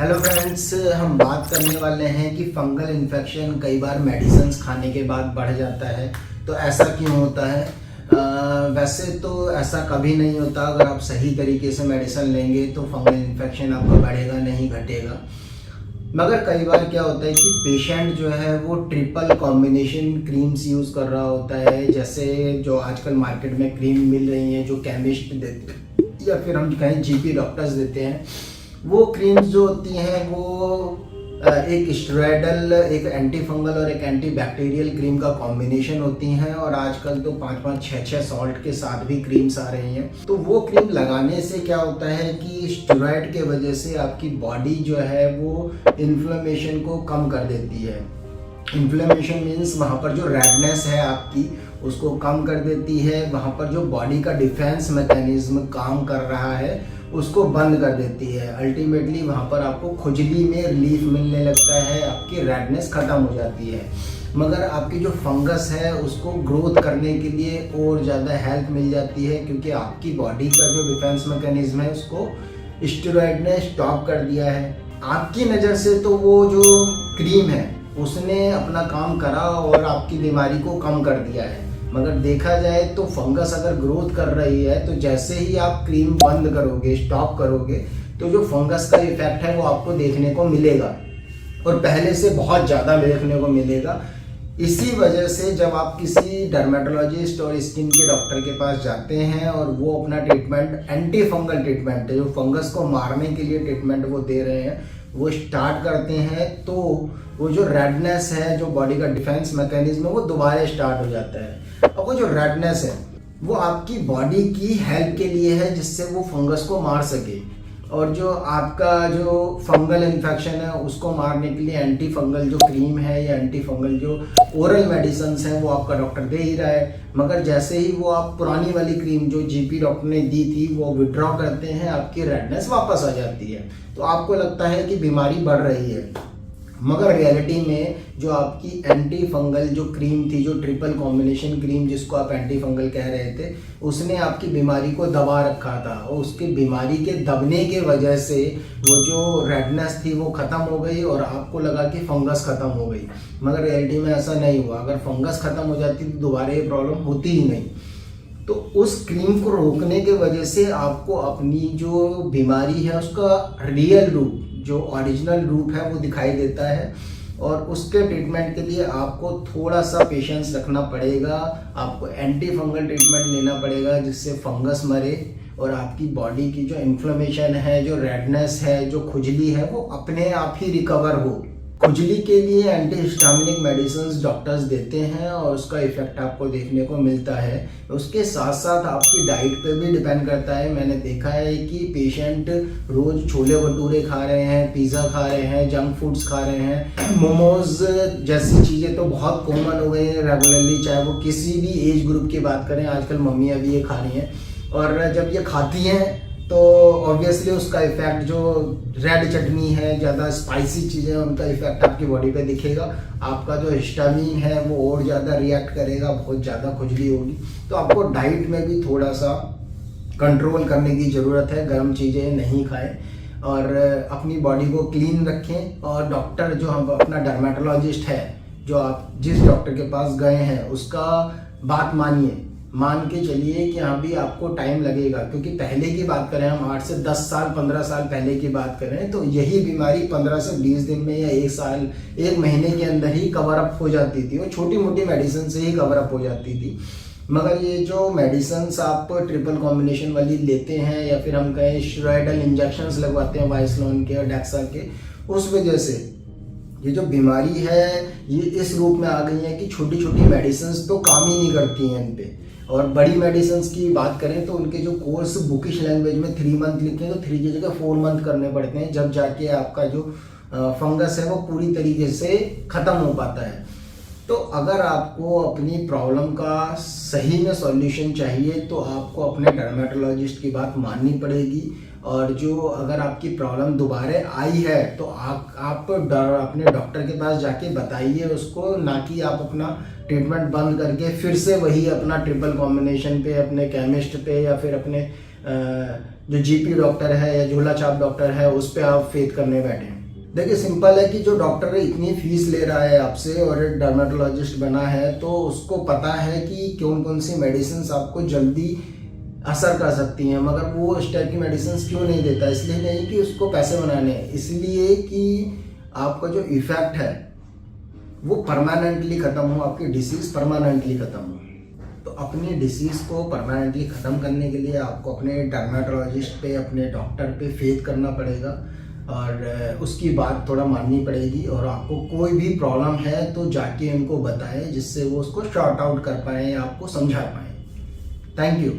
Hello friends, हम बात करने वाले हैं कि फंगल इन्फेक्शन कई बार मेडिसिन्स खाने के बाद बढ़ जाता है। तो ऐसा क्यों होता है? वैसे तो ऐसा कभी नहीं होता। अगर आप सही तरीके से मेडिसिन लेंगे तो फंगल इन्फेक्शन आपका बढ़ेगा नहीं, घटेगा। मगर कई बार क्या होता है कि पेशेंट जो है वो ट्रिपल कॉम्बिनेशन क्रीम्स यूज़ कर रहा होता है। जैसे जो आजकल मार्केट में क्रीम मिल रही हैं, जो केमिस्ट देते हैं या फिर हम कहें जीपी डॉक्टर्स देते हैं, वो क्रीम्स जो होती हैं वो एक स्टेरॉयडल, एक एंटी फंगल और एक एंटी बैक्टीरियल क्रीम का कॉम्बिनेशन होती हैं। और आजकल तो 5-5, 6-6 सॉल्ट के साथ भी क्रीम्स आ रही हैं। तो वो क्रीम लगाने से क्या होता है कि स्टेरॉयड के वजह से आपकी बॉडी जो है वो इन्फ्लेमेशन को कम कर देती है। इन्फ्लेमेशन मीन्स वहाँ पर जो रेडनेस है आपकी, उसको कम कर देती है। वहाँ पर जो बॉडी का डिफेंस मैकेनिज्म काम कर रहा है उसको बंद कर देती है। अल्टीमेटली वहाँ पर आपको खुजली में रिलीफ मिलने लगता है, आपकी रेडनेस ख़त्म हो जाती है। मगर आपकी जो फंगस है उसको ग्रोथ करने के लिए और ज़्यादा हेल्प मिल जाती है, क्योंकि आपकी बॉडी का जो डिफेंस मैकेनिज्म है उसको स्टेरॉयड ने स्टॉप कर दिया है। आपकी नज़र से तो वो जो क्रीम है उसने अपना काम करा और आपकी बीमारी को कम कर दिया है। मगर देखा जाए तो फंगस अगर ग्रोथ कर रही है तो जैसे ही आप क्रीम बंद करोगे, स्टॉप करोगे, तो जो फंगस का इफेक्ट है वो आपको देखने को मिलेगा और पहले से बहुत ज़्यादा देखने को मिलेगा। इसी वजह से जब आप किसी डर्मेटोलॉजिस्ट और स्किन के डॉक्टर के पास जाते हैं और वो अपना ट्रीटमेंट, एंटी फंगल ट्रीटमेंट है, जो फंगस को मारने के लिए ट्रीटमेंट वो दे रहे हैं, वो स्टार्ट करते हैं, तो वो जो रेडनेस है, जो बॉडी का डिफेंस मैकेनिज्म है, वो दोबारा स्टार्ट हो जाता है। अब वो जो रेडनेस है वो आपकी बॉडी की हेल्प के लिए है, जिससे वो फंगस को मार सके। और जो आपका जो फंगल इन्फेक्शन है उसको मारने के लिए एंटी फंगल जो क्रीम है या एंटी फंगल जो ओरल मेडिसिन्स हैं वो आपका डॉक्टर दे ही रहा है। मगर जैसे ही वो आप पुरानी वाली क्रीम जो जीपी डॉक्टर ने दी थी वो विड्रॉ करते हैं, आपकी रेडनेस वापस आ जाती है। तो आपको लगता है कि बीमारी बढ़ रही है, मगर रियलिटी में जो आपकी एंटी फंगल जो क्रीम थी, जो ट्रिपल कॉम्बिनेशन क्रीम जिसको आप एंटी फंगल कह रहे थे, उसने आपकी बीमारी को दबा रखा था। और उसकी बीमारी के दबने के वजह से वो जो रेडनेस थी वो ख़त्म हो गई और आपको लगा कि फंगस ख़त्म हो गई। मगर रियलिटी में ऐसा नहीं हुआ। अगर फंगस ख़त्म हो जाती तो दोबारा ये प्रॉब्लम होती ही नहीं। तो उस क्रीम को रोकने के वजह से आपको अपनी जो बीमारी है उसका रियल रूप, जो ओरिजिनल रूप है वो दिखाई देता है। और उसके ट्रीटमेंट के लिए आपको थोड़ा सा पेशेंस रखना पड़ेगा। आपको एंटी फंगल ट्रीटमेंट लेना पड़ेगा जिससे फंगस मरे और आपकी बॉडी की जो इन्फ्लेमेशन है, जो रेडनेस है, जो खुजली है, वो अपने आप ही रिकवर हो। खुजली के लिए एंटी हिस्टामिनिक मेडिसिन डॉक्टर्स देते हैं और उसका इफेक्ट आपको देखने को मिलता है। उसके साथ साथ आपकी डाइट पे भी डिपेंड करता है। मैंने देखा है कि पेशेंट रोज़ छोले भटूरे खा रहे हैं, पिज़्ज़ा खा रहे हैं, जंक फूड्स खा रहे हैं, मोमोज जैसी चीज़ें तो बहुत कॉमन हो गई हैं रेगुलरली। चाहे वो किसी भी एज ग्रुप की बात करें, आजकल मम्मियाँ भी ये खा रही हैं। और जब ये खाती हैं तो ऑब्वियसली उसका इफेक्ट, जो रेड चटनी है, ज़्यादा स्पाइसी चीज़ें, उनका इफेक्ट आपकी बॉडी पे दिखेगा। आपका जो हिस्टामिन है वो और ज़्यादा रिएक्ट करेगा, बहुत ज़्यादा खुजली होगी। तो आपको डाइट में भी थोड़ा सा कंट्रोल करने की ज़रूरत है। गर्म चीज़ें नहीं खाएं और अपनी बॉडी को क्लीन रखें। और डॉक्टर जो हम अपना डर्मेटोलॉजिस्ट है, जो आप जिस डॉक्टर के पास गए हैं, उसका बात मानिए, मान के चलिए कि हाँ भी आपको टाइम लगेगा। क्योंकि पहले की बात करें, हम 8 से 10 साल 15 साल पहले की बात करें तो यही बीमारी 15 से 20 दिन में या 1 साल 1 महीने के अंदर ही कवर अप हो जाती थी। वो छोटी मोटी मेडिसिन से ही कवर अप हो जाती थी। मगर ये जो मेडिसिन आप ट्रिपल कॉम्बिनेशन वाली लेते हैं या फिर हम कहें स्टेरॉयडल इंजेक्शंस लगवाते हैं वाइसलोन के और डेक्सा के, उस वजह से ये जो बीमारी है ये इस रूप में आ गई है कि छोटी छोटी मेडिसिन तो काम ही नहीं करती हैं इन पे। और बड़ी मेडिसिन की बात करें तो उनके जो कोर्स बुकिश लैंग्वेज में 3 मंथ लिखे हैं, तो 3 की जगह 4 मंथ करने पड़ते हैं, जब जाके आपका जो फंगस है वो पूरी तरीके से ख़त्म हो पाता है। तो अगर आपको अपनी प्रॉब्लम का सही में सॉल्यूशन चाहिए तो आपको अपने डर्मेटोलॉजिस्ट की बात माननी पड़ेगी। और जो अगर आपकी प्रॉब्लम दोबारा आई है तो आप अपने डॉक्टर के पास जाके बताइए उसको, ना कि आप अपना ट्रीटमेंट बंद करके फिर से वही अपना ट्रिपल कॉम्बिनेशन पे, अपने केमिस्ट पे या फिर अपने जो जीपी डॉक्टर है या झोला छाप डॉक्टर है उस पर आप फेथ करने बैठे हैं। देखिए सिंपल है कि जो डॉक्टर इतनी फीस ले रहा है आपसे और डर्मेटोलॉजिस्ट बना है तो उसको पता है कि कौन कौन सी मेडिसिन आपको जल्दी असर कर सकती हैं, मगर वो इस टाइप की मेडिसिन क्यों नहीं देता? इसलिए नहीं कि उसको पैसे बनाने हैं, इसलिए कि आपका जो इफेक्ट है वो परमानेंटली ख़त्म हो, आपकी डिसीज़ परमानेंटली ख़त्म हो। तो अपनी डिसीज़ को परमानेंटली ख़त्म करने के लिए आपको अपने डर्मेटोलॉजिस्ट पे, अपने डॉक्टर पे फेथ करना पड़ेगा और उसकी बात थोड़ा माननी पड़ेगी। और आपको कोई भी प्रॉब्लम है तो जाके उनको बताएं, जिससे वो उसको शॉर्ट आउट कर पाएँ, आपको समझा पाएँ। Thank you.